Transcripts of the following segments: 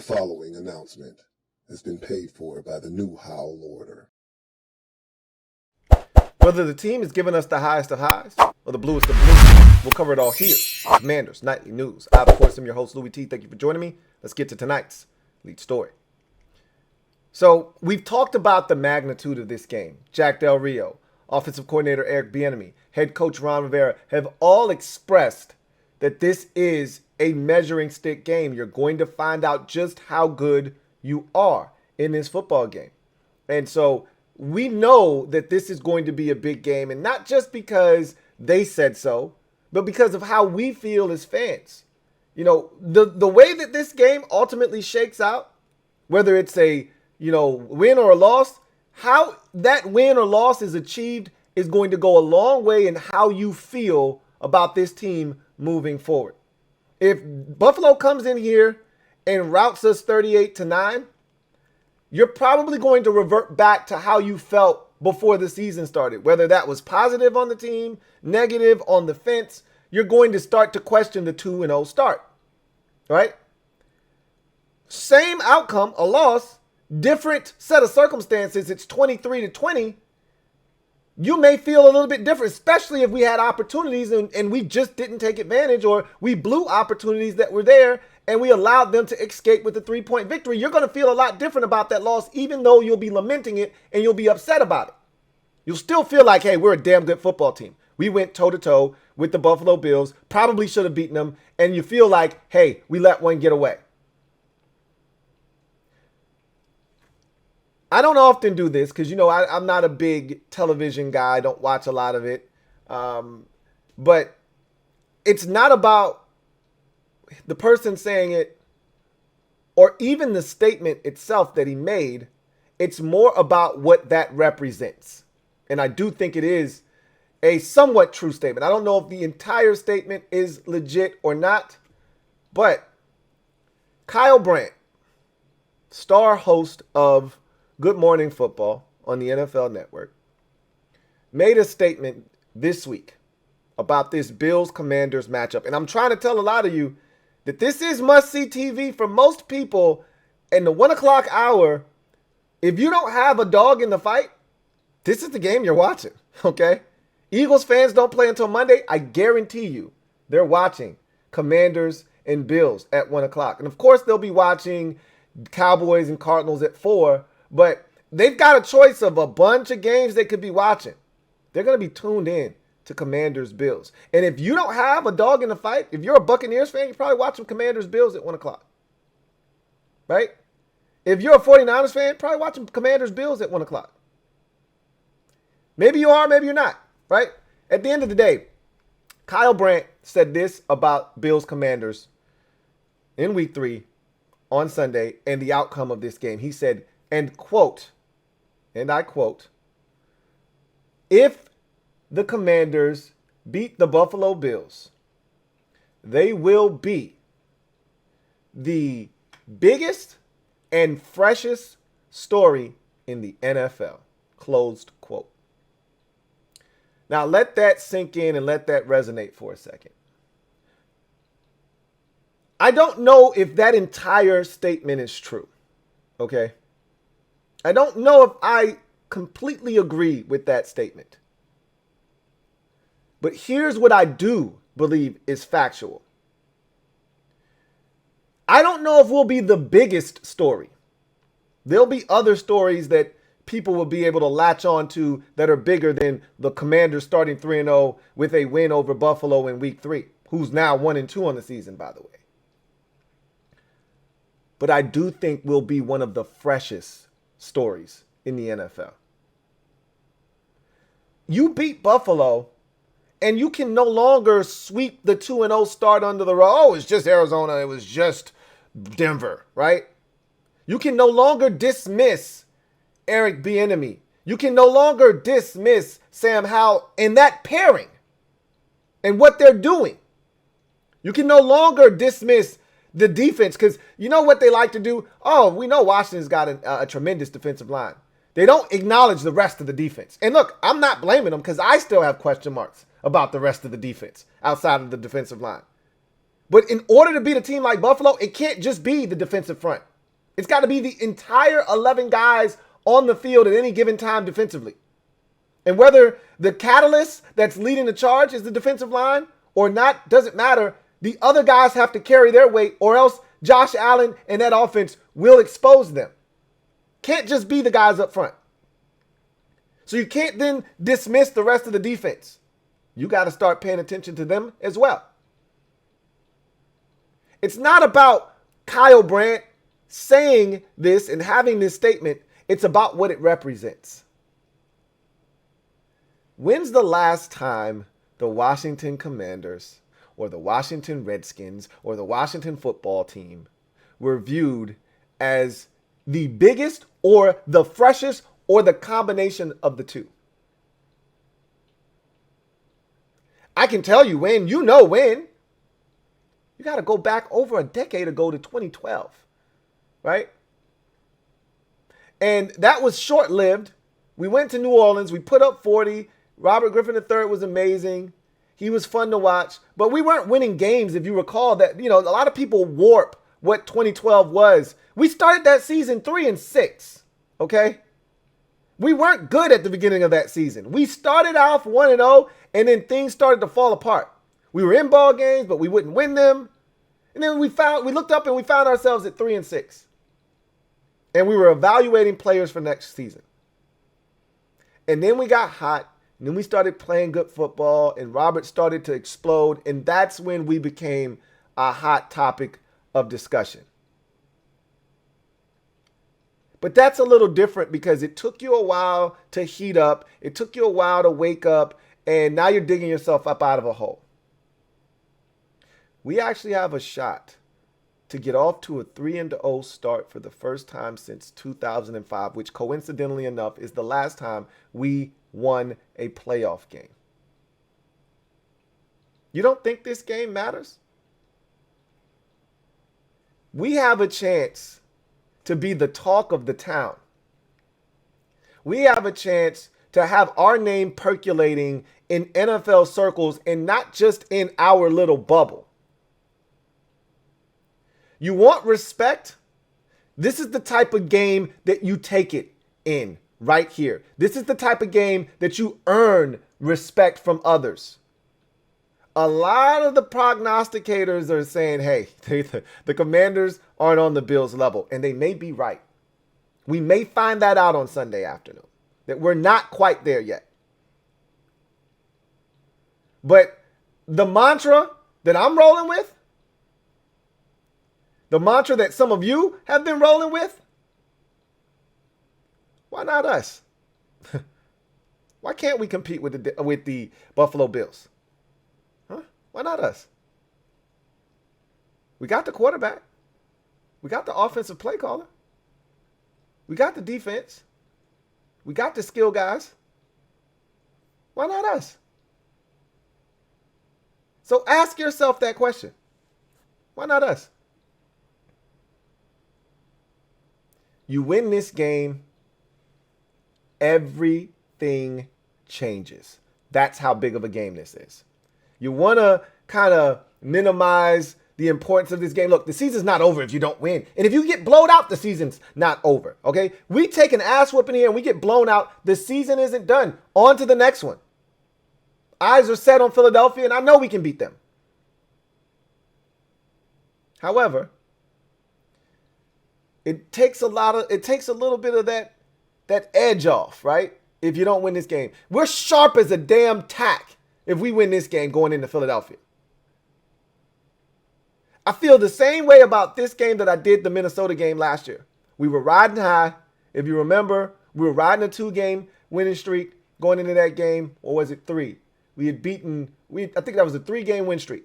following announcement has been paid for by the new Howl Order. Whether the team is giving us the highest of highs or the bluest of blues, we'll cover it all here. Commanders Nightly News. I, of course, am your host, Louie T. Thank you for joining me. Let's get to tonight's lead story. So we've talked about the magnitude of this game. Jack Del Rio, offensive coordinator Eric Bieniemy, head coach Ron Rivera have all expressed that this is a measuring stick game. You're going to find out just how good you are in this football game. And so we know that this is going to be a big game, and not just because they said so, but because of how we feel as fans. You know, the way that this game ultimately shakes out, whether it's a, win or a loss, how that win or loss is achieved is going to go a long way in how you feel about this team moving forward. If Buffalo comes in here and routs us 38-9, you're probably going to revert back to how you felt before the season started. Whether that was positive on the team, negative on the fence, you're going to start to question the 2-0 start, right? Same outcome, a loss, different set of circumstances. It's 23-20. You may feel a little bit different, especially if we had opportunities and we just didn't take advantage, or we blew opportunities that were there and we allowed them to escape with a 3-point victory. You're going to feel a lot different about that loss, even though you'll be lamenting it and you'll be upset about it. You'll still feel like, hey, we're a damn good football team. We went toe-to-toe with the Buffalo Bills, probably should have beaten them, and you feel like, hey, we let one get away. I don't often do this because, I'm not a big television guy. I don't watch a lot of it. But it's not about the person saying it or even the statement itself that he made. It's more about what that represents. And I do think it is a somewhat true statement. I don't know if the entire statement is legit or not, but Kyle Brandt, star host of Good Morning Football on the NFL Network, made a statement this week about this Bills-Commanders matchup. And I'm trying to tell a lot of you that this is must-see TV for most people in the 1 o'clock hour. If you don't have a dog in the fight, this is the game you're watching, okay? Eagles fans don't play until Monday. I guarantee you they're watching Commanders and Bills at 1 o'clock. And, of course, they'll be watching Cowboys and Cardinals at 4. But they've got a choice of a bunch of games they could be watching. They're going to be tuned in to Commanders Bills. And if you don't have a dog in the fight, if you're a Buccaneers fan, you're probably watching Commanders Bills at 1 o'clock. Right? If you're a 49ers fan, probably watching Commanders Bills at 1 o'clock. Maybe you are, maybe you're not. Right? At the end of the day, Kyle Brandt said this about Bills Commanders in week 3 on Sunday and the outcome of this game. He said, and I quote, if the Commanders beat the Buffalo Bills, they will be the biggest and freshest story in the NFL, closed quote. Now let that sink in and let that resonate for a second. I don't know if that entire statement is true, okay? I don't know if I completely agree with that statement. But here's what I do believe is factual. I don't know if we'll be the biggest story. There'll be other stories that people will be able to latch on to that are bigger than the Commanders starting 3-0 with a win over Buffalo in week 3, who's now 1-2 on the season, by the way. But I do think we'll be one of the freshest stories in the NFL. You beat Buffalo, and you can no longer sweep the 2-0 start under the rug. Oh, it's just Arizona. It was just Denver, right? You can no longer dismiss Eric Bieniemy. You can no longer dismiss Sam Howell and that pairing and what they're doing. You can no longer dismiss the defense, because you know what they like to do? Oh, we know Washington's got a tremendous defensive line. They don't acknowledge the rest of the defense. And look, I'm not blaming them because I still have question marks about the rest of the defense outside of the defensive line. But in order to beat a team like Buffalo, it can't just be the defensive front. It's got to be the entire 11 guys on the field at any given time defensively. And whether the catalyst that's leading the charge is the defensive line or not, doesn't matter. The other guys have to carry their weight, or else Josh Allen and that offense will expose them. Can't just be the guys up front. So you can't then dismiss the rest of the defense. You got to start paying attention to them as well. It's not about Kyle Brandt saying this and having this statement. It's about what it represents. When's the last time the Washington Commanders or the Washington Redskins or the Washington football team were viewed as the biggest or the freshest or the combination of the two? I can tell you when. You know when. You got to go back over a decade ago to 2012, right? And that was short-lived. We went to New Orleans. We put up 40. Robert Griffin III was amazing. He was fun to watch. But we weren't winning games, if you recall that. You know, a lot of people warp what 2012 was. We started that season 3-6, okay? We weren't good at the beginning of that season. We started off 1-0, and then things started to fall apart. We were in ball games, but we wouldn't win them. And then we looked up and we found ourselves at 3-6. And we were evaluating players for next season. And then we got hot. And then we started playing good football. And Robert started to explode. And that's when we became a hot topic of discussion. But that's a little different because it took you a while to heat up. It took you a while to wake up. And now you're digging yourself up out of a hole. We actually have a shot to get off to a 3-0 start for the first time since 2005, which coincidentally enough is the last time we won a playoff game. You don't think this game matters? We have a chance to be the talk of the town. We have a chance to have our name percolating in NFL circles and not just in our little bubble. You want respect? This is the type of game that you take it in right here. This is the type of game that you earn respect from others. A lot of the prognosticators are saying, hey, the Commanders aren't on the Bills level, and they may be right. We may find that out on Sunday afternoon, that we're not quite there yet. But the mantra that I'm rolling with, the mantra that some of you have been rolling with, why not us? Why can't we compete with the Buffalo Bills? Huh? Why not us? We got the quarterback. We got the offensive play caller. We got the defense. We got the skill guys. Why not us? So ask yourself that question. Why not us? You win this game, everything changes. That's how big of a game this is. You want to kind of minimize the importance of this game. Look, the season's not over if you don't win. And if you get blown out, the season's not over, okay? We take an ass whooping here and we get blown out. The season isn't done. On to the next one. Eyes are set on Philadelphia, and I know we can beat them. However, it takes a little bit of that edge off, right? If you don't win this game. We're sharp as a damn tack if we win this game going into Philadelphia. I feel the same way about this game that I did the Minnesota game last year. We were riding high. If you remember, we were riding a 2-game winning streak going into that game. Or was it 3? I think that was a 3-game win streak.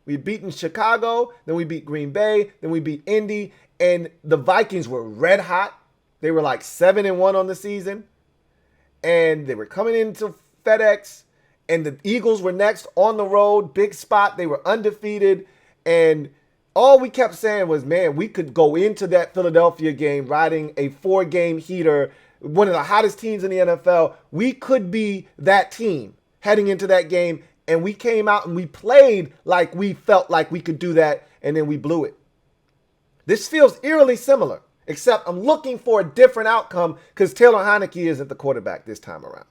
We had beaten Chicago, then we beat Green Bay, then we beat Indy, and the Vikings were red hot. They were like 7-1 on the season, and they were coming into FedEx, and the Eagles were next on the road, big spot. They were undefeated, and all we kept saying was, man, we could go into that Philadelphia game riding a 4-game heater, one of the hottest teams in the NFL. We could be that team heading into that game. And we came out and we played like we felt like we could do that, and then we blew it. This feels eerily similar. Except I'm looking for a different outcome because Taylor Heineke isn't the quarterback this time around.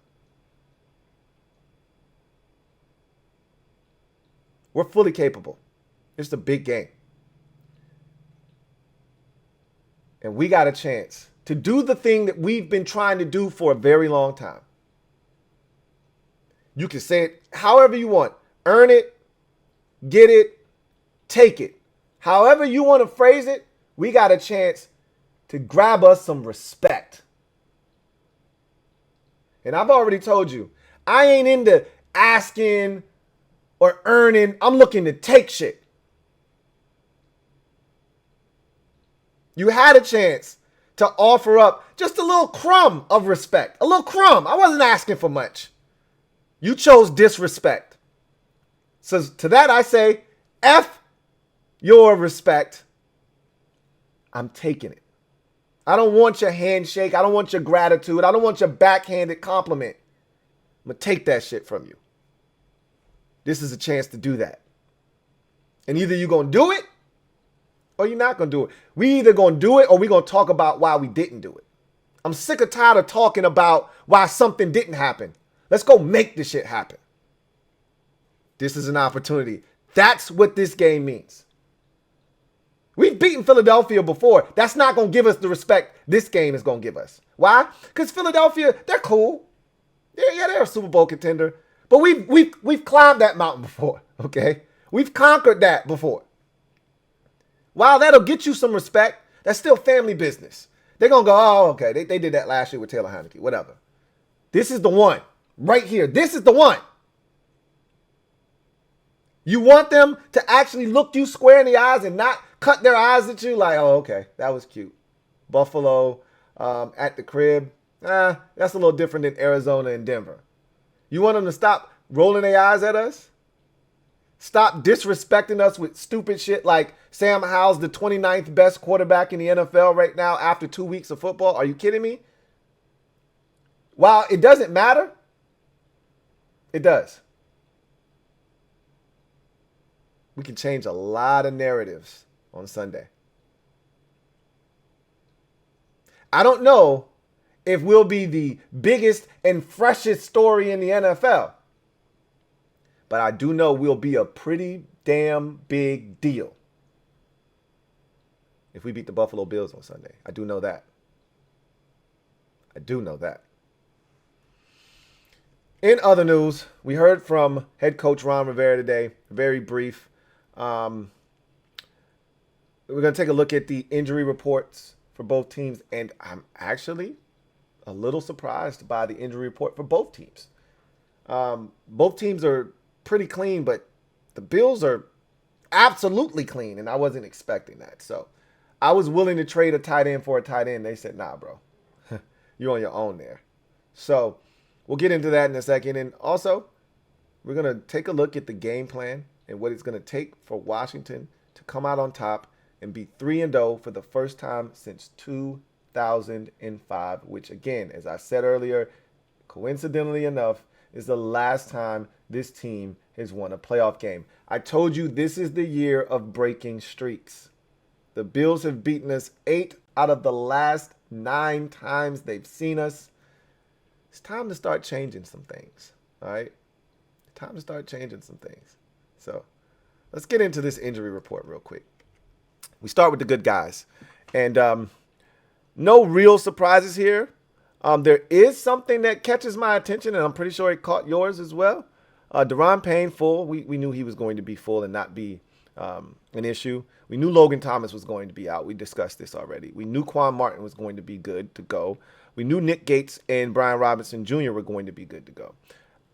We're fully capable. It's a big game. And we got a chance to do the thing that we've been trying to do for a very long time. You can say it however you want. Earn it, get it, take it. However you want to phrase it, we got a chance to grab us some respect. And I've already told you, I ain't into asking or earning. I'm looking to take shit. You had a chance to offer up just a little crumb of respect. A little crumb. I wasn't asking for much. You chose disrespect. So to that I say, F your respect. I'm taking it. I don't want your handshake. I don't want your gratitude. I don't want your backhanded compliment. I'm going to take that shit from you. This is a chance to do that. And either you're going to do it or you're not going to do it. We either going to do it or we're going to talk about why we didn't do it. I'm sick or tired of talking about why something didn't happen. Let's go make this shit happen. This is an opportunity. That's what this game means. We've beaten Philadelphia before. That's not going to give us the respect this game is going to give us. Why? Because Philadelphia, they're cool. Yeah, they're a Super Bowl contender. But we've climbed that mountain before, okay? We've conquered that before. While that'll get you some respect, that's still family business. They're going to go, oh, okay, they did that last year with Taylor Heineke, whatever. This is the one right here. This is the one. You want them to actually look you square in the eyes and not cut their eyes at you like, oh, okay, that was cute. Buffalo at the crib, that's a little different than Arizona and Denver. You want them to stop rolling their eyes at us? Stop disrespecting us with stupid shit like Sam Howell's the 29th best quarterback in the NFL right now after 2 weeks of football. Are you kidding me? While it doesn't matter, it does. We can change a lot of narratives on Sunday. I don't know if we'll be the biggest and freshest story in the NFL, but I do know we'll be a pretty damn big deal if we beat the Buffalo Bills on Sunday. I do know that. I do know that. In other news, we heard from head coach Ron Rivera today, very brief. We're going to take a look at the injury reports for both teams, and I'm actually a little surprised by the injury report for both teams. Both teams are pretty clean, but the Bills are absolutely clean, and I wasn't expecting that. So I was willing to trade a tight end for a tight end. They said, nah, bro, you're on your own there. So we'll get into that in a second. And also, we're going to take a look at the game plan and what it's going to take for Washington to come out on top and be 3-0 for the first time since 2005, which, again, as I said earlier, coincidentally enough, is the last time this team has won a playoff game. I told you this is the year of breaking streaks. The Bills have beaten us 8 out of the last 9 times they've seen us. It's time to start changing some things, all right? Time to start changing some things. So let's get into this injury report real quick. We start with the good guys. And no real surprises here. There is something that catches my attention, and I'm pretty sure it caught yours as well. Daron Payne full. We knew he was going to be full and not be an issue. We knew Logan Thomas was going to be out. We discussed this already. We knew Quan Martin was going to be good to go. We knew Nick Gates and Brian Robinson Jr. were going to be good to go.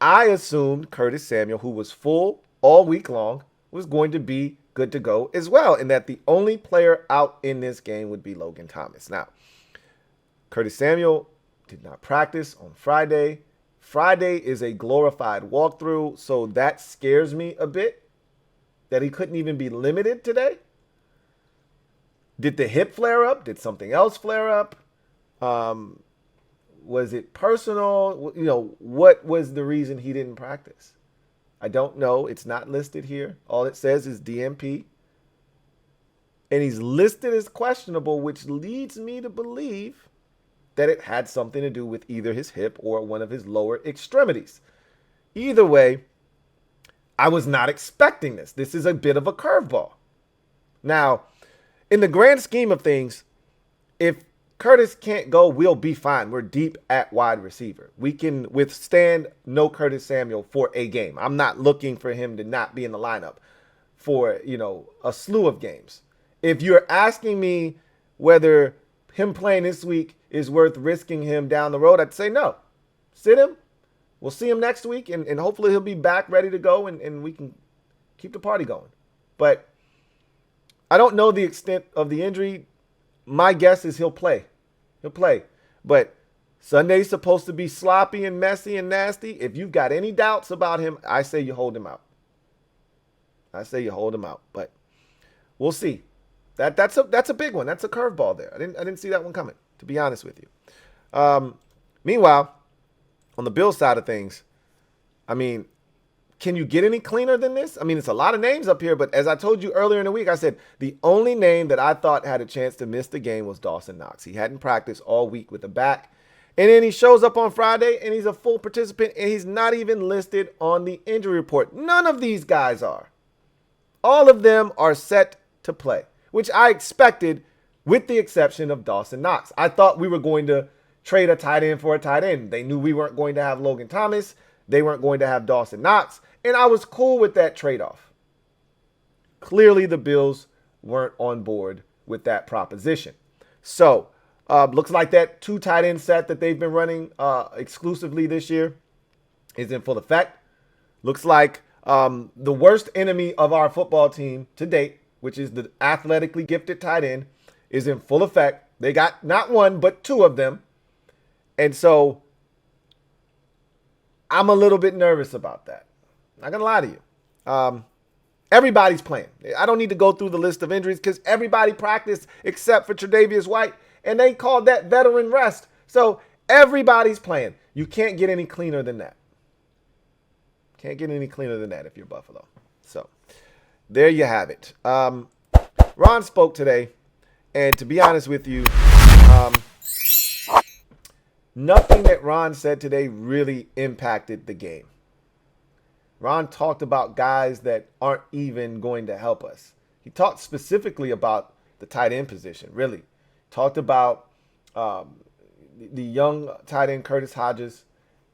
I assumed Curtis Samuel, who was full all week long, was going to be good to go as well, and that the only player out in this game would be Logan Thomas. Now, Curtis Samuel did not practice on Friday. Friday is a glorified walkthrough, so that scares me a bit that he couldn't even be limited today. Did the hip flare up? Did something else flare up? Was it personal? You know, what was the reason he didn't practice? I don't know. It's not listed here. All it says is DMP. And he's listed as questionable, which leads me to believe that it had something to do with either his hip or one of his lower extremities. Either way, I was not expecting this. This is a bit of a curveball. Now, in the grand scheme of things, if Curtis can't go, we'll be fine. We're deep at wide receiver. We can withstand no Curtis Samuel for a game. I'm not looking for him to not be in the lineup for, a slew of games. If you're asking me whether him playing this week is worth risking him down the road, I'd say no. Sit him. We'll see him next week, and hopefully he'll be back ready to go, and we can keep the party going. But I don't know the extent of the injury. My guess is he'll play. He'll play. But Sunday's supposed to be sloppy and messy and nasty. If you've got any doubts about him, I say you hold him out. But we'll see. That's a big one. That's a curveball there. I didn't see that one coming, to be honest with you. Meanwhile, on the Bills side of things, can you get any cleaner than this? It's a lot of names up here, but as I told you earlier in the week, I said the only name that I thought had a chance to miss the game was Dawson Knox. He hadn't practiced all week with the back. And then he shows up on Friday, and he's a full participant, and he's not even listed on the injury report. None of these guys are. All of them are set to play, which I expected with the exception of Dawson Knox. I thought we were going to trade a tight end for a tight end. They knew we weren't going to have Logan Thomas. They weren't going to have Dawson Knox. And I was cool with that trade-off. Clearly, the Bills weren't on board with that proposition. So, looks like that 2 tight end set that they've been running exclusively this year is in full effect. Looks like the worst enemy of our football team to date, which is the athletically gifted tight end, is in full effect. They got not 1, but 2 of them. And so I'm a little bit nervous about that. Not going to lie to you. Everybody's playing. I don't need to go through the list of injuries because everybody practiced except for Tre'Davious White, and they called that veteran rest. So everybody's playing. You can't get any cleaner than that. Can't get any cleaner than that if you're Buffalo. So there you have it. Ron spoke today, and to be honest with you, nothing that Ron said today really impacted the game. Ron talked about guys that aren't even going to help us. He talked specifically about the tight end position, really. Talked about the young tight end Curtis Hodges.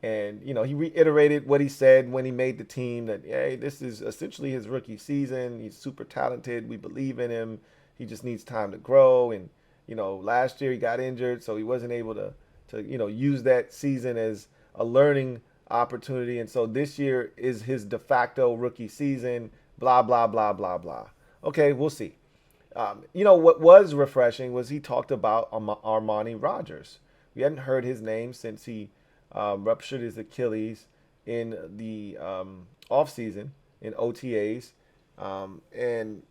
And, he reiterated what he said when he made the team that, hey, this is essentially his rookie season. He's super talented. We believe in him. He just needs time to grow. And, last year he got injured, so he wasn't able to use that season as a learning opportunity. And so this year is his de facto rookie season, blah, blah, blah, blah, blah. Okay, we'll see. What was refreshing was he talked about Armani Rogers. We hadn't heard his name since he ruptured his Achilles in the offseason in OTAs. And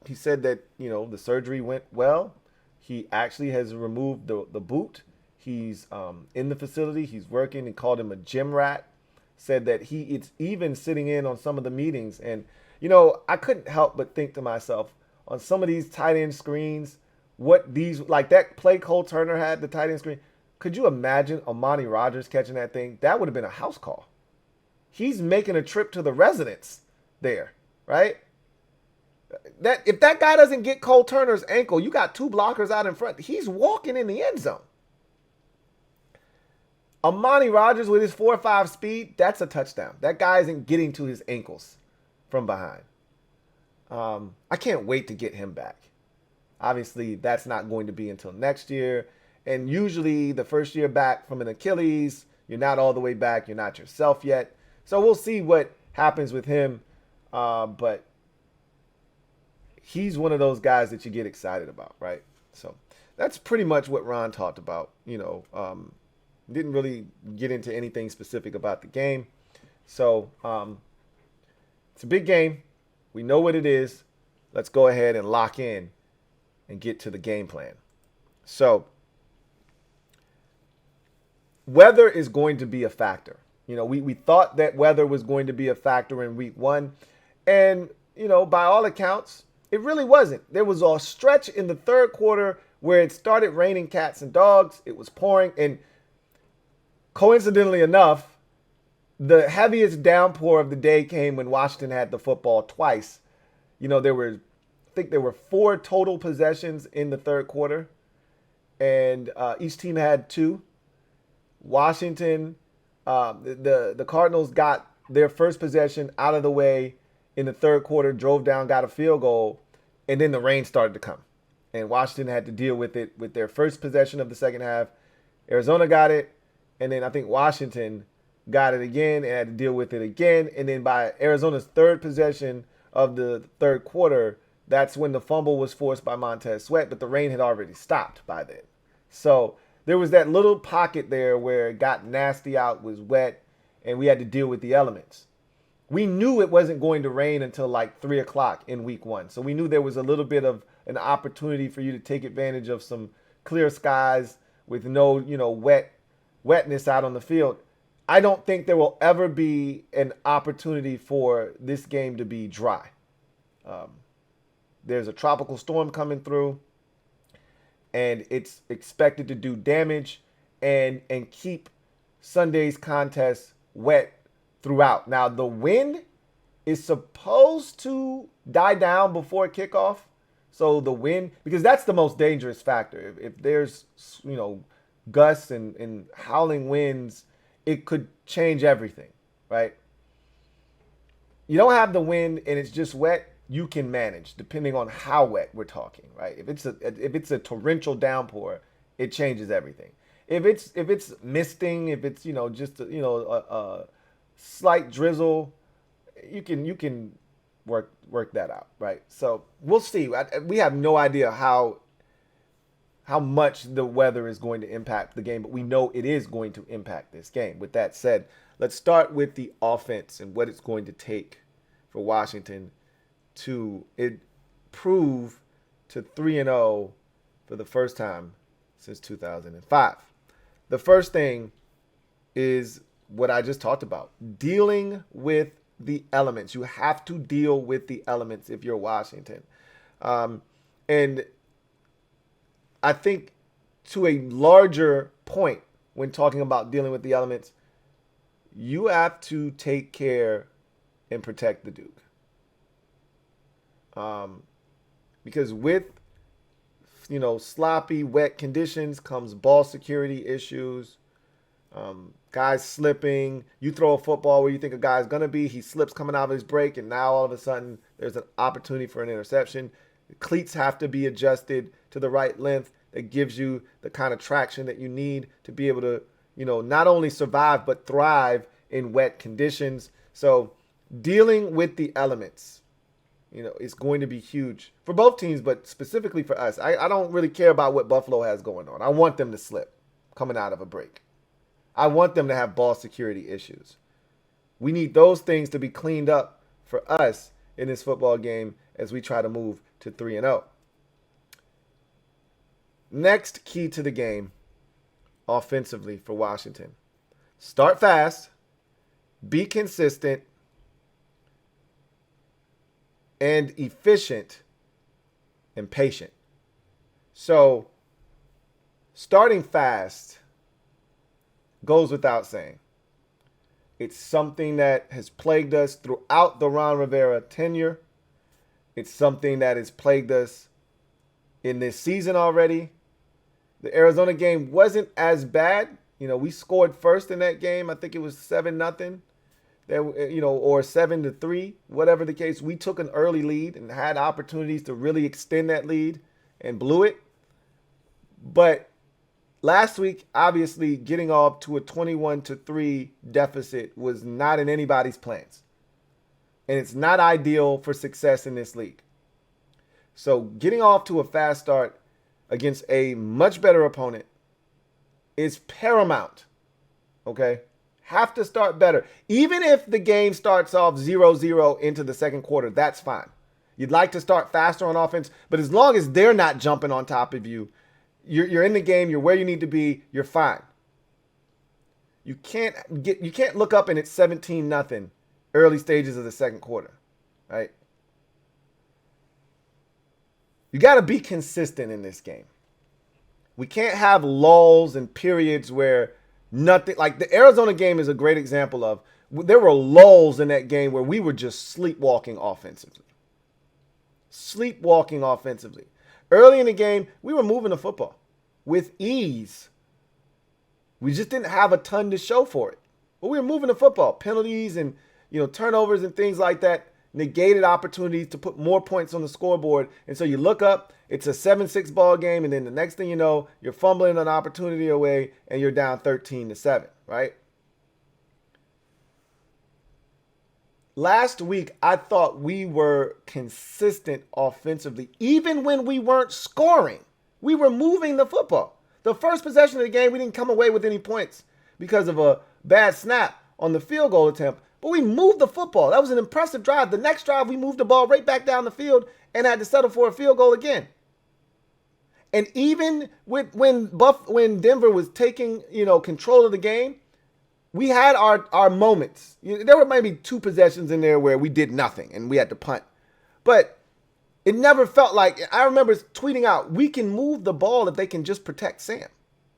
he said that, the surgery went well. He actually has removed the boot. He's in the facility. He's working. He called him a gym rat. Said that it's even sitting in on some of the meetings. And, I couldn't help but think to myself, on some of these tight end screens, like that play Cole Turner had, the tight end screen, could you imagine Amani Rogers catching that thing? That would have been a house call. He's making a trip to the residence there, right? If that guy doesn't get Cole Turner's ankle, you got 2 blockers out in front. He's walking in the end zone. Amani Rogers with his 4.5 speed, that's a touchdown. That guy isn't getting to his ankles from behind. I can't wait to get him back. Obviously, that's not going to be until next year. And usually the first year back from an Achilles, you're not all the way back. You're not yourself yet. So we'll see what happens with him. But he's one of those guys that you get excited about, right? So that's pretty much what Ron talked about. Didn't really get into anything specific about the game. So it's a big game. We know what it is. Let's go ahead and lock in and get to the game plan. So weather is going to be a factor. We thought that weather was going to be a factor in week 1. And, by all accounts, It really wasn't. There was a stretch in the third quarter where it started raining cats and dogs. It was pouring. And coincidentally enough, the heaviest downpour of the day came when Washington had the football twice. I think there were 4 total possessions in the third quarter, and each team had 2. Washington, the Cardinals got their first possession out of the way in the third quarter, drove down, got a field goal, and then the rain started to come. And Washington had to deal with it with their first possession of the second half. Arizona got it, and then I think Washington got it again and had to deal with it again. And then by Arizona's third possession of the third quarter, that's when the fumble was forced by Montez Sweat, but the rain had already stopped by then. So there was that little pocket there where it got nasty out, was wet, and we had to deal with the elements. We knew it wasn't going to rain until like 3 o'clock in week 1. So we knew there was a little bit of an opportunity for you to take advantage of some clear skies with no, wetness out on the field. I don't think there will ever be an opportunity for this game to be dry. There's a tropical storm coming through, and it's expected to do damage and keep Sunday's contest wet throughout. Now, the wind is supposed to die down before kickoff. So the wind, because that's the most dangerous factor. If there's, gusts and howling winds, it could change everything, right? You don't have the wind and it's just wet, you can manage depending on how wet we're talking, right? If it's a torrential downpour, it changes everything. If it's misting, if it's just a slight drizzle, you can work that out, right? So we'll see. We have no idea how much the weather is going to impact the game, but we know it is going to impact this game. With that said, let's start with the offense and what it's going to take for Washington to improve to 3-0 for the first time since 2005. The first thing is what I just talked about, dealing with the elements. You have to deal with the elements if you're Washington. And I think to a larger point, when talking about dealing with the elements, you have to take care and protect the Duke. Because with, sloppy, wet conditions comes ball security issues, guys slipping. You throw a football where you think a guy's going to be, he slips coming out of his break, and now all of a sudden there's an opportunity for an interception. The cleats have to be adjusted to the right length that gives you the kind of traction that you need to be able to, not only survive but thrive in wet conditions. So dealing with the elements, is going to be huge for both teams, but specifically for us. I don't really care about what Buffalo has going on. I want them to slip coming out of a break. I want them to have ball security issues. We need those things to be cleaned up for us in this football game as we try to move to 3-0. Next key to the game, offensively for Washington. Start fast, be consistent, and efficient and patient. So, starting fast goes without saying. It's something that has plagued us throughout the Ron Rivera tenure. It's something that has plagued us in this season already. The Arizona game wasn't as bad. We scored first in that game. I think it was 7-0. Or 7-3, whatever the case. We took an early lead and had opportunities to really extend that lead and blew it. But last week, obviously, getting off to a 21-3 deficit was not in anybody's plans. And it's not ideal for success in this league. So getting off to a fast start against a much better opponent is paramount. Okay? Have to start better. Even if the game starts off 0-0 into the second quarter, that's fine. You'd like to start faster on offense, but as long as they're not jumping on top of you, you're in the game, you're where you need to be, you're fine. You can't look up and it's 17-0 early stages of the second quarter, right? You got to be consistent in this game. We can't have lulls and periods where nothing, like the Arizona game is a great example of, there were lulls in that game where we were just sleepwalking offensively. Sleepwalking offensively. Early in the game, we were moving the football with ease. We just didn't have a ton to show for it. But we were moving the football. Penalties and turnovers and things like that negated opportunities to put more points on the scoreboard. And so you look up, it's a 7-6 ball game, and then the next thing you know, you're fumbling an opportunity away and you're down 13-7, right? Last week, I thought we were consistent offensively. Even when we weren't scoring, we were moving the football. The first possession of the game, we didn't come away with any points because of a bad snap on the field goal attempt. But we moved the football. That was an impressive drive. The next drive, we moved the ball right back down the field and had to settle for a field goal again. And even when Denver was taking control of the game, we had our moments. There were maybe 2 possessions in there where we did nothing and we had to punt. But it never felt like, I remember tweeting out, we can move the ball if they can just protect Sam.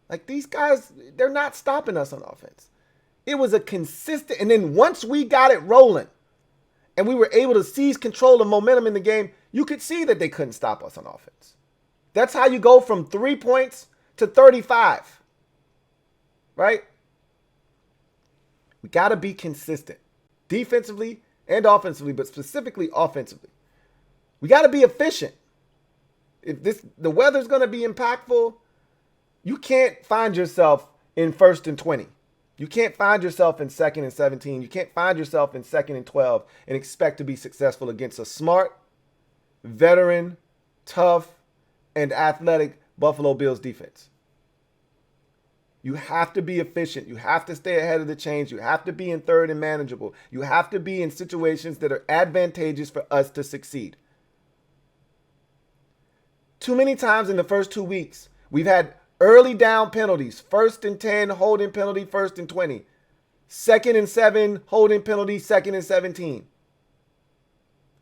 Like, these guys, they're not stopping us on offense. It was a consistent, and then once we got it rolling and we were able to seize control of momentum in the game, you could see that they couldn't stop us on offense. That's how you go from 3 points to 35, right? We got to be consistent defensively and offensively, but specifically offensively. We got to be efficient. If the weather's going to be impactful, you can't find yourself in 1st and 20. You can't find yourself in 2nd and 17. You can't find yourself in 2nd and 12 and expect to be successful against a smart, veteran, tough, and athletic Buffalo Bills defense. You have to be efficient. You have to stay ahead of the chains. You have to be in 3rd and manageable. You have to be in situations that are advantageous for us to succeed. Too many times in the first 2 weeks, we've had early down penalties, 1st and 10, holding penalty, 1st and 20. 2nd and 7, holding penalty, 2nd and 17.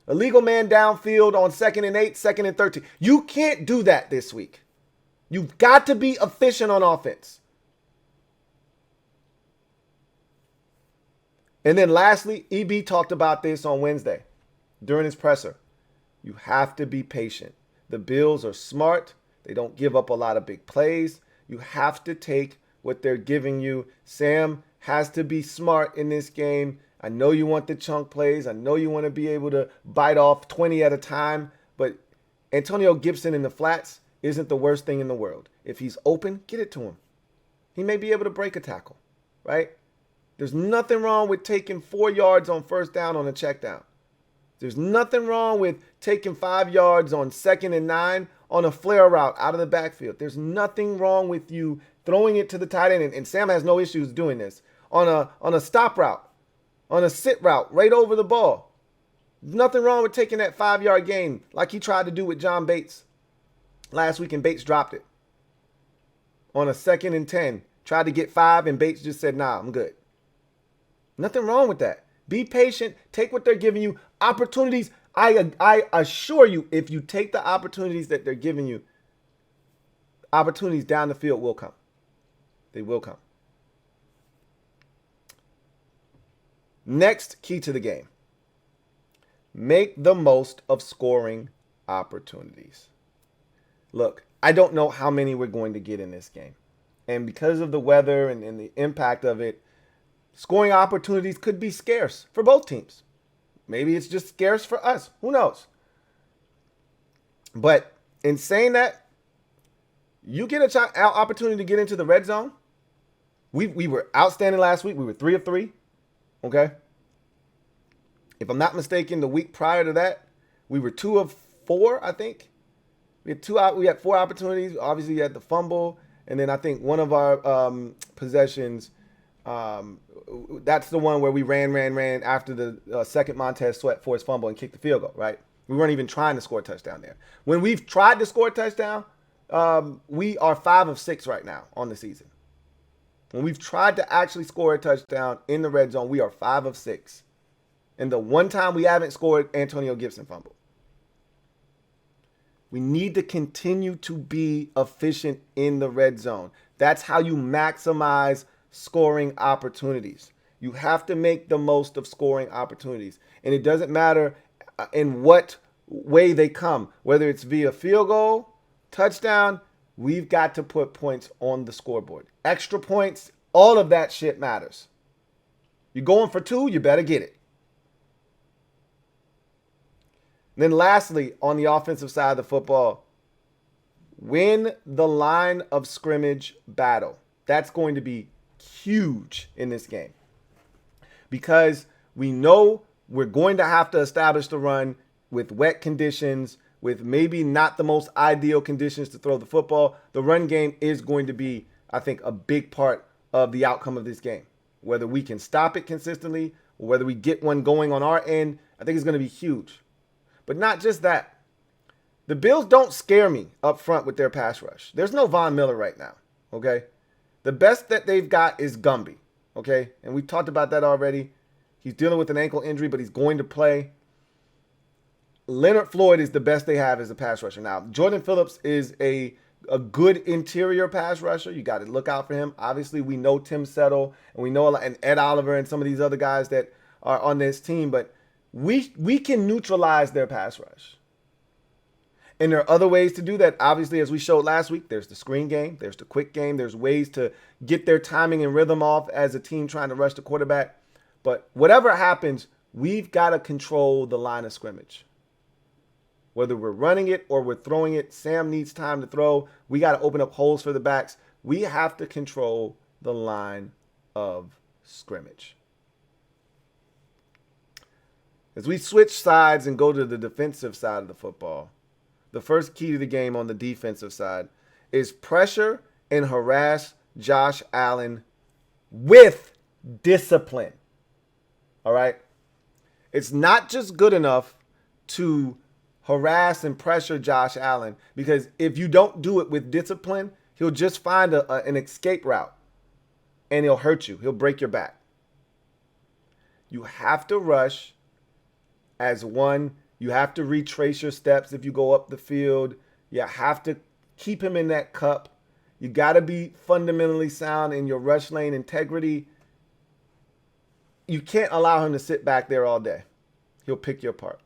Illegal man downfield on 2nd and 8, 2nd and 13. You can't do that this week. You've got to be efficient on offense. And then lastly, EB talked about this on Wednesday during his presser. You have to be patient. The Bills are smart. They don't give up a lot of big plays. You have to take what they're giving you. Sam has to be smart in this game. I know you want the chunk plays. I know you want to be able to bite off 20 at a time. But Antonio Gibson in the flats isn't the worst thing in the world. If he's open, get it to him. He may be able to break a tackle, right? There's nothing wrong with taking 4 yards on 1st down on a check down. There's nothing wrong with taking 5 yards on 2nd and 9 on a flare route out of the backfield. There's nothing wrong with you throwing it to the tight end, and Sam has no issues doing this, on a stop route, on a sit route, right over the ball. There's nothing wrong with taking that 5-yard gain like he tried to do with John Bates last week, and Bates dropped it. On a 2nd and 10, tried to get 5, and Bates just said, nah, I'm good. Nothing wrong with that. Be patient. Take what they're giving you. Opportunities, I assure you, if you take the opportunities that they're giving you, opportunities down the field will come. They will come. Next key to the game. Make the most of scoring opportunities. Look, I don't know how many we're going to get in this game. And because of the weather and the impact of it, scoring opportunities could be scarce for both teams. Maybe it's just scarce for us. Who knows? But in saying that, you get an opportunity to get into the red zone. We were outstanding last week. We were 3 of 3. Okay? If I'm not mistaken, the week prior to that, we were 2 of 4, I think. We had 4 opportunities. Obviously, you had the fumble. And then I think one of our possessions, that's the one where we ran after the second Montez Sweat forced fumble and kicked the field goal, right? We weren't even trying to score a touchdown there. When we've tried to score a touchdown, we are 5 of 6 right now on the season. When we've tried to actually score a touchdown in the red zone, we are 5 of 6. And the one time we haven't scored, Antonio Gibson fumbled. We need to continue to be efficient in the red zone. That's how you maximize scoring opportunities. You have to make the most of scoring opportunities. And it doesn't matter in what way they come, whether it's via field goal, touchdown, we've got to put points on the scoreboard. Extra points, all of that shit matters. You're going for 2, you better get it. And then lastly, on the offensive side of the football, win the line of scrimmage battle. That's going to be huge in this game because we know we're going to have to establish the run with wet conditions, with maybe not the most ideal conditions to throw the football. The run game is going to be, I think, a big part of the outcome of this game. Whether we can stop it consistently or whether we get one going on our end, I think it's going to be huge. But not just that. The Bills don't scare me up front with their pass rush. There's no Von Miller right now, okay? The best that they've got is Gumby, okay? And we talked about that already. He's dealing with an ankle injury, but he's going to play. Leonard Floyd is the best they have as a pass rusher. Now, Jordan Phillips is a good interior pass rusher. You got to look out for him. Obviously, we know Tim Settle, and we know a lot, and Ed Oliver and some of these other guys that are on this team, but we can neutralize their pass rush. And there are other ways to do that. Obviously, as we showed last week, there's the screen game. There's the quick game. There's ways to get their timing and rhythm off as a team trying to rush the quarterback. But whatever happens, we've got to control the line of scrimmage. Whether we're running it or we're throwing it, Sam needs time to throw. We got to open up holes for the backs. We have to control the line of scrimmage. As we switch sides and go to the defensive side of the football, the first key to the game on the defensive side is pressure and harass Josh Allen with discipline. All right? It's not just good enough to harass and pressure Josh Allen, because if you don't do it with discipline, he'll just find an escape route and he'll hurt you. He'll break your back. You have to rush as one. You have to retrace your steps if you go up the field. You have to keep him in that cup. You got to be fundamentally sound in your rush lane integrity. You can't allow him to sit back there all day. He'll pick you apart.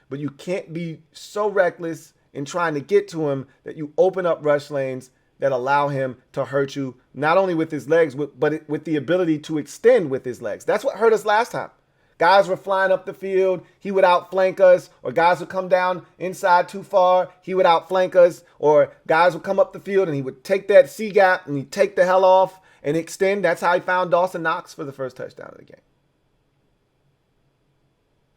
But you can't be so reckless in trying to get to him that you open up rush lanes that allow him to hurt you, not only with his legs, but with the ability to extend with his legs. That's what hurt us last time. Guys were flying up the field, he would outflank us, or guys would come down inside too far, he would outflank us, or guys would come up the field and he would take that C gap and he'd take the hell off and extend. That's how he found Dawson Knox for the first touchdown of the game.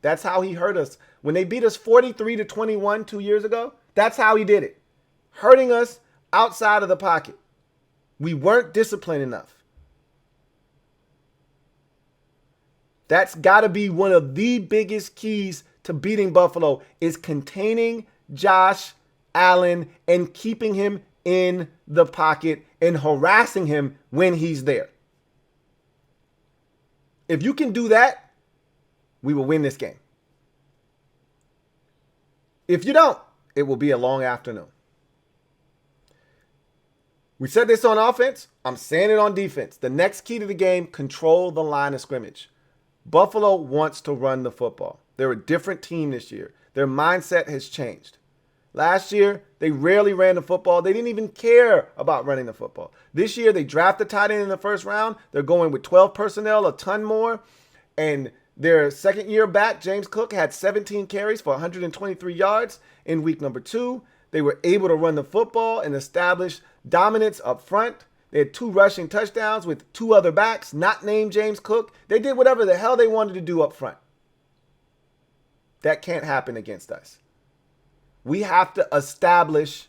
That's how he hurt us. When they beat us 43-21 2 years ago, that's how he did it. Hurting us outside of the pocket. We weren't disciplined enough. That's got to be one of the biggest keys to beating Buffalo, is containing Josh Allen and keeping him in the pocket and harassing him when he's there. If you can do that, we will win this game. If you don't, it will be a long afternoon. We said this on offense. I'm saying it on defense. The next key to the game, control the line of scrimmage. Buffalo wants to run the football. They're a different team this year. Their mindset has changed. Last year, they rarely ran the football. They didn't even care about running the football. This year, they drafted tight end in the first round. They're going with 12 personnel, a ton more. And their second year back, James Cook, had 17 carries for 123 yards in week number 2. They were able to run the football and establish dominance up front. They had 2 rushing touchdowns with 2 other backs, not named James Cook. They did whatever the hell they wanted to do up front. That can't happen against us. We have to establish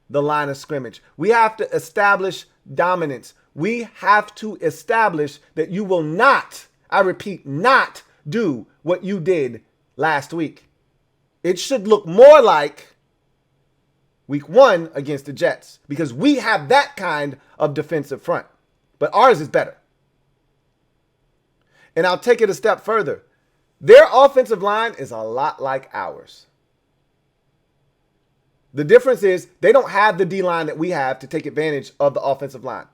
the line of scrimmage. We have to establish dominance. We have to establish that you will not, I repeat, not do what you did last week. It should look more like week 1 against the Jets, because we have that kind of defensive front. But ours is better. And I'll take it a step further. Their offensive line is a lot like ours. The difference is they don't have the D-line that we have to take advantage of the offensive line.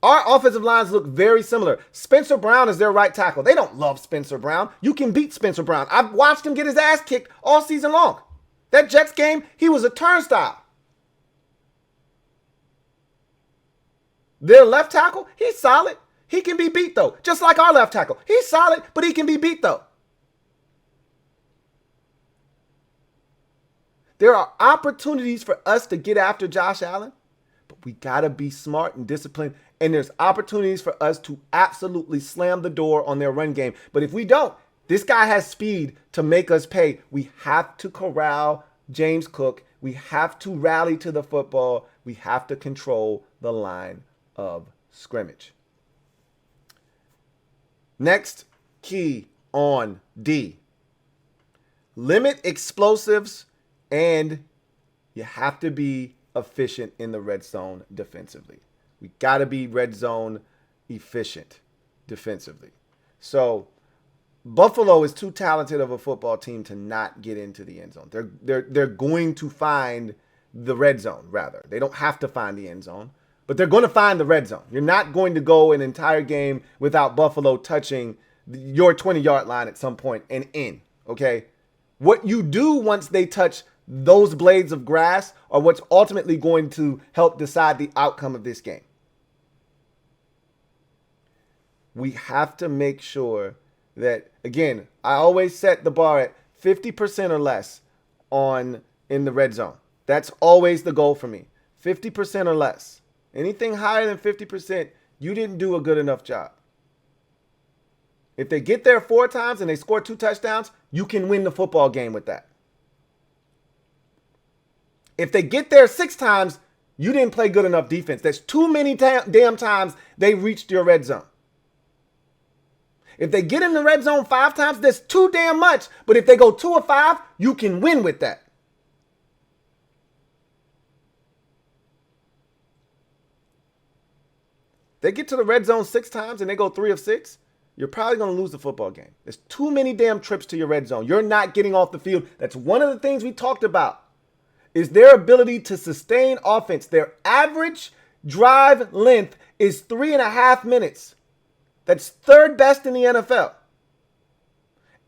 Our offensive lines look very similar. Spencer Brown is their right tackle. They don't love Spencer Brown. You can beat Spencer Brown. I've watched him get his ass kicked all season long. That Jets game, he was a turnstile. Their left tackle, he's solid. He can be beat, though. Just like our left tackle. He's solid, but he can be beat, though. There are opportunities for us to get after Josh Allen, but we got to be smart and disciplined. And there's opportunities for us to absolutely slam the door on their run game. But if we don't, this guy has speed to make us pay. We have to corral James Cook. We have to rally to the football. We have to control the line of scrimmage. Next key on D. Limit explosives, and you have to be efficient in the red zone defensively. We got to be red zone efficient defensively. So Buffalo is too talented of a football team to not get into the end zone. They're going to find the red zone, rather. They don't have to find the end zone, but they're going to find the red zone. You're not going to go an entire game without Buffalo touching your 20-yard line at some point and in, okay? What you do once they touch those blades of grass are what's ultimately going to help decide the outcome of this game. We have to make sure that, again, I always set the bar at 50% or less in the red zone. That's always the goal for me. 50% or less. Anything higher than 50%, you didn't do a good enough job. If they get there 4 times and they score 2 touchdowns, you can win the football game with that. If they get there 6 times, you didn't play good enough defense. There's too many damn times they reached your red zone. If they get in the red zone 5 times, that's too damn much. But if they go 2 or 5, you can win with that. They get to the red zone 6 times and they go 3 of 6, you're probably going to lose the football game. There's too many damn trips to your red zone. You're not getting off the field. That's one of the things we talked about, is their ability to sustain offense. Their average drive length is 3.5 minutes. That's 3rd best in the NFL.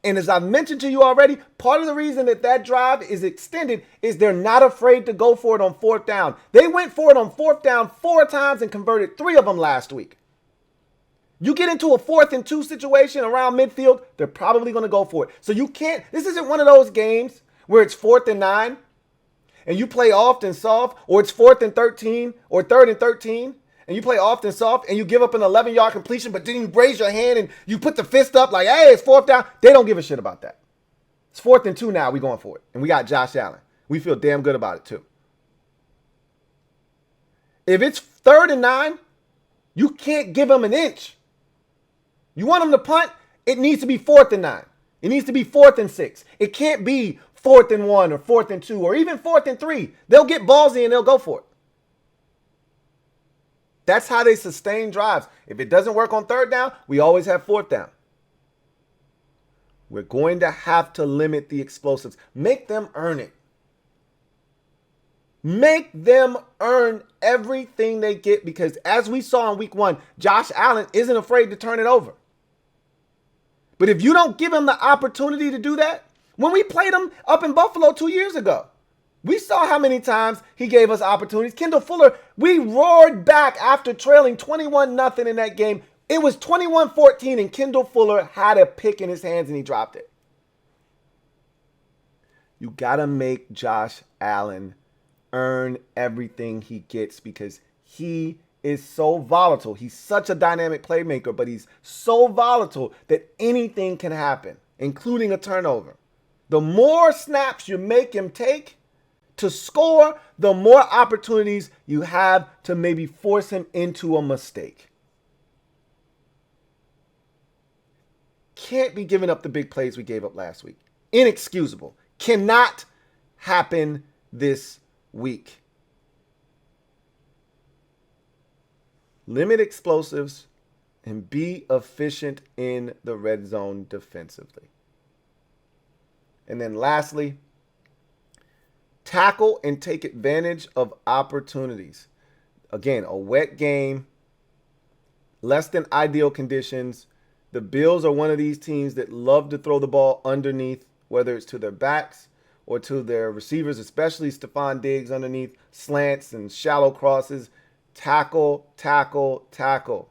And as I mentioned to you already, part of the reason that drive is extended is they're not afraid to go for it on 4th down. They went for it on 4th down 4 times and converted 3 of them last week. You get into a 4th and 2 situation around midfield, they're probably going to go for it. So you can't, this isn't one of those games where it's 4th and 9 and you play oft and soft, or it's 4th and 13 or 3rd and 13. And you play oft and soft, and you give up an 11-yard completion, but then you raise your hand and you put the fist up like, hey, it's 4th down. They don't give a shit about that. It's 4th and 2 now. We're going for it. And we got Josh Allen. We feel damn good about it, too. If it's 3rd and 9, you can't give them an inch. You want them to punt? It needs to be 4th and 9. It needs to be 4th and 6. It can't be 4th and 1 or 4th and 2 or even 4th and 3. They'll get ballsy and they'll go for it. That's how they sustain drives. If it doesn't work on 3rd down, we always have 4th down. We're going to have to limit the explosives. Make them earn it. Make them earn everything they get, because as we saw in week 1, Josh Allen isn't afraid to turn it over. But if you don't give him the opportunity to do that, when we played him up in Buffalo 2 years ago, we saw how many times he gave us opportunities. Kendall Fuller, we roared back after trailing 21-0 in that game. It was 21-14 and Kendall Fuller had a pick in his hands and he dropped it. You got to make Josh Allen earn everything he gets, because he is so volatile. He's such a dynamic playmaker, but he's so volatile that anything can happen, including a turnover. The more snaps you make him take to score, the more opportunities you have to maybe force him into a mistake. Can't be giving up the big plays we gave up last week. Inexcusable. Cannot happen this week. Limit explosives and be efficient in the red zone defensively. And then lastly, Tackle and take advantage of opportunities. Again, a wet game, less than ideal conditions. The Bills are one of these teams that love to throw the ball underneath, whether it's to their backs or to their receivers, especially Stephon Diggs underneath slants and shallow crosses. Tackle, tackle, tackle.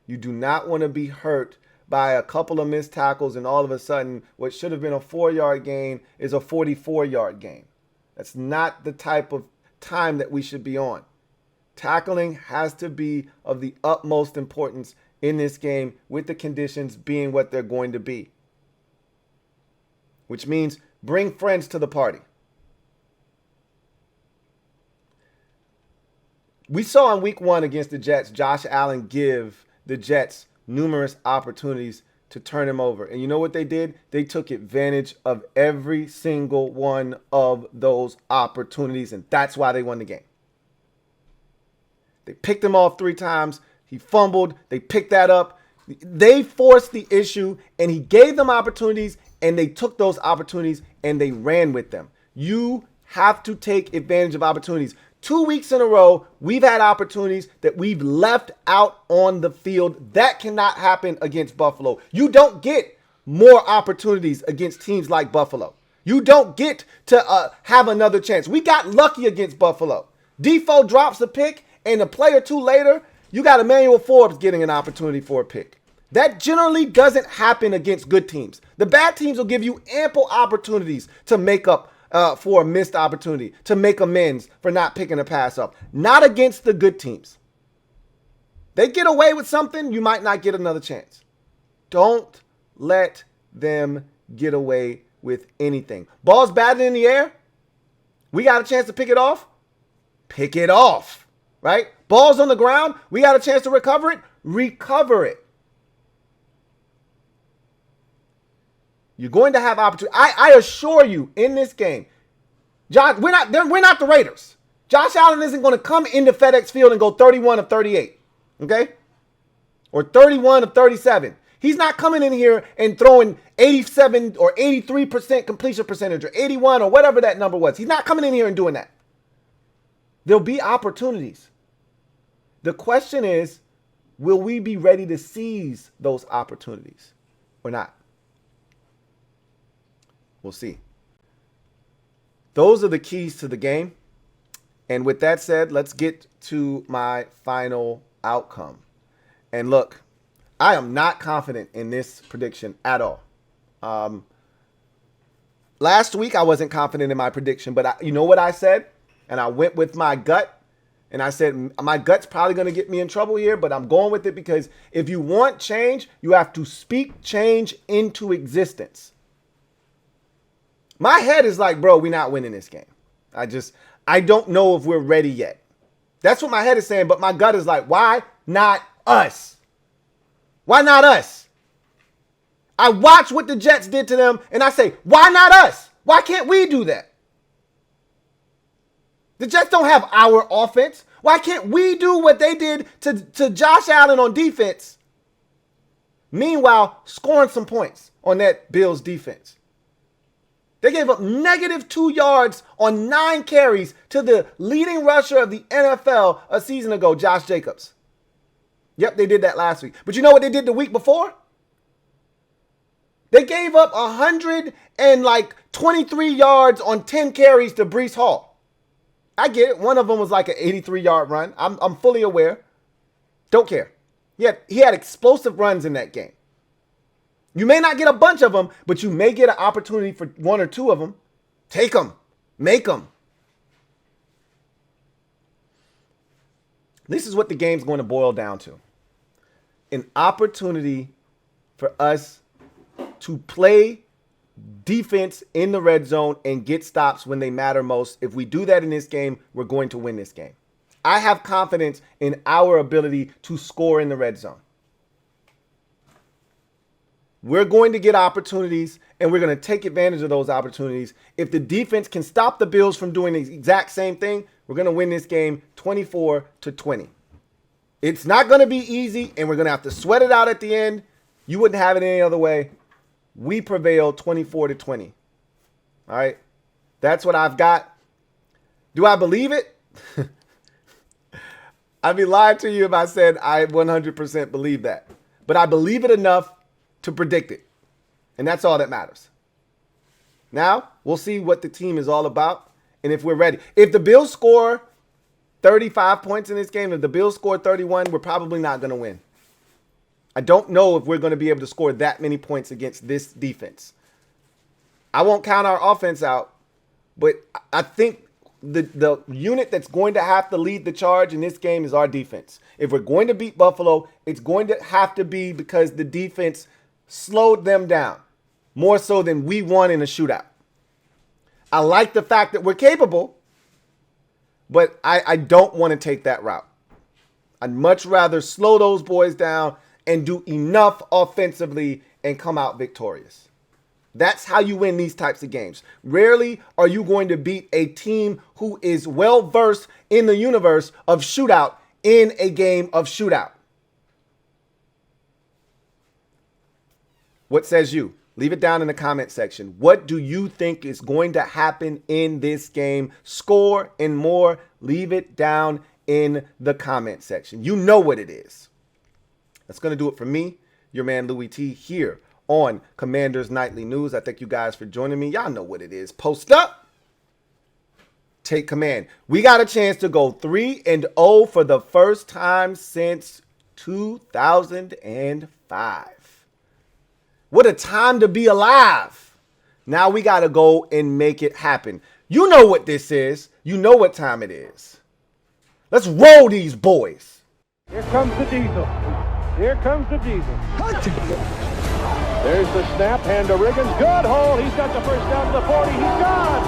You do not want to be hurt by a couple of missed tackles and all of a sudden what should have been a 4-yard gain is a 44-yard gain. That's not the type of time that we should be on. Tackling has to be of the utmost importance in this game, with the conditions being what they're going to be. Which means bring friends to the party. We saw in week 1 against the Jets, Josh Allen give the Jets numerous opportunities to turn him over. And you know what they did? They took advantage of every single one of those opportunities, and that's why they won the game. They picked him off 3 times. He fumbled. They picked that up. They forced the issue, and he gave them opportunities, and they took those opportunities, and they ran with them. You have to take advantage of opportunities. 2 weeks in a row, we've had opportunities that we've left out on the field. That cannot happen against Buffalo. You don't get more opportunities against teams like Buffalo. You don't get to have another chance. We got lucky against Buffalo. Defoe drops a pick, and a play or two later, you got Emmanuel Forbes getting an opportunity for a pick. That generally doesn't happen against good teams. The bad teams will give you ample opportunities to make up for a missed opportunity, to make amends for not picking a pass up. Not against the good teams. They get away with something, you might not get another chance. Don't let them get away with anything. Ball's batted in the air. We got a chance to pick it off. Pick it off, right? Ball's on the ground. We got a chance to recover it. Recover it. You're going to have opportunity. I assure you, in this game, Josh, we're not the Raiders. Josh Allen isn't going to come into FedEx Field and go 31 of 38, okay? Or 31 of 37. He's not coming in here and throwing 87 or 83% completion percentage or 81 or whatever that number was. He's not coming in here and doing that. There'll be opportunities. The question is, will we be ready to seize those opportunities or not? We'll see. Those are the keys to the game. And with that said, let's get to my final outcome. And look, I am not confident in this prediction at all. Last week, I wasn't confident in my prediction, but you know what I said? And I went with my gut. And I said, my gut's probably going to get me in trouble here, but I'm going with it because if you want change, you have to speak change into existence. My head is like, bro, we're not winning this game. I don't know if we're ready yet. That's what my head is saying, but my gut is like, why not us? Why not us? I watch what the Jets did to them, and I say, why not us? Why can't we do that? The Jets don't have our offense. Why can't we do what they did to Josh Allen on defense? Meanwhile, scoring some points on that Bills defense. They gave up -2 yards on 9 carries to the leading rusher of the NFL a season ago, Josh Jacobs. Yep, they did that last week. But you know what they did the week before? They gave up 123 yards on 10 carries to Breece Hall. I get it. One of them was like an 83-yard run. I'm fully aware. Don't care. He had explosive runs in that game. You may not get a bunch of them, but you may get an opportunity for 1 or 2 of them. Take them. Make them. This is what the game's going to boil down to. An opportunity for us to play defense in the red zone and get stops when they matter most. If we do that in this game, we're going to win this game. I have confidence in our ability to score in the red zone. We're going to get opportunities, and we're going to take advantage of those opportunities. If the defense can stop the Bills from doing the exact same thing, we're going to win this game 24-20. It's not going to be easy, and we're going to have to sweat it out at the end. You wouldn't have it any other way. We prevail 24-20. All right? That's what I've got. Do I believe it? I'd be lying to you if I said I 100% believe that. But I believe it enough to predict it. And that's all that matters. Now, we'll see what the team is all about and if we're ready. If the Bills score 35 points in this game, if the Bills score 31, we're probably not going to win. I don't know if we're going to be able to score that many points against this defense. I won't count our offense out, but I think the unit that's going to have to lead the charge in this game is our defense. If we're going to beat Buffalo, it's going to have to be because the defense slowed them down more so than we won in a shootout. I like the fact that we're capable, but I don't want to take that route. I'd much rather slow those boys down and do enough offensively and come out victorious. That's how you win these types of games. Rarely are you going to beat a team who is well-versed in the universe of shootout in a game of shootout. What says you? Leave it down in the comment section. What do you think is going to happen in this game? Score and more. Leave it down in the comment section. You know what it is. That's going to do it for me, your man Louie T, here on Commanders Nightly News. I thank you guys for joining me. Y'all know what it is. Post up. Take command. We got a chance to go 3-0 for the first time since 2005. What a time to be alive. Now we got to go and make it happen. You know what this is. You know what time it is. Let's roll these boys. Here comes the diesel. Here comes the diesel. There's the snap, hand to Riggins. Good hole. He's got the first down to the 40. He's gone.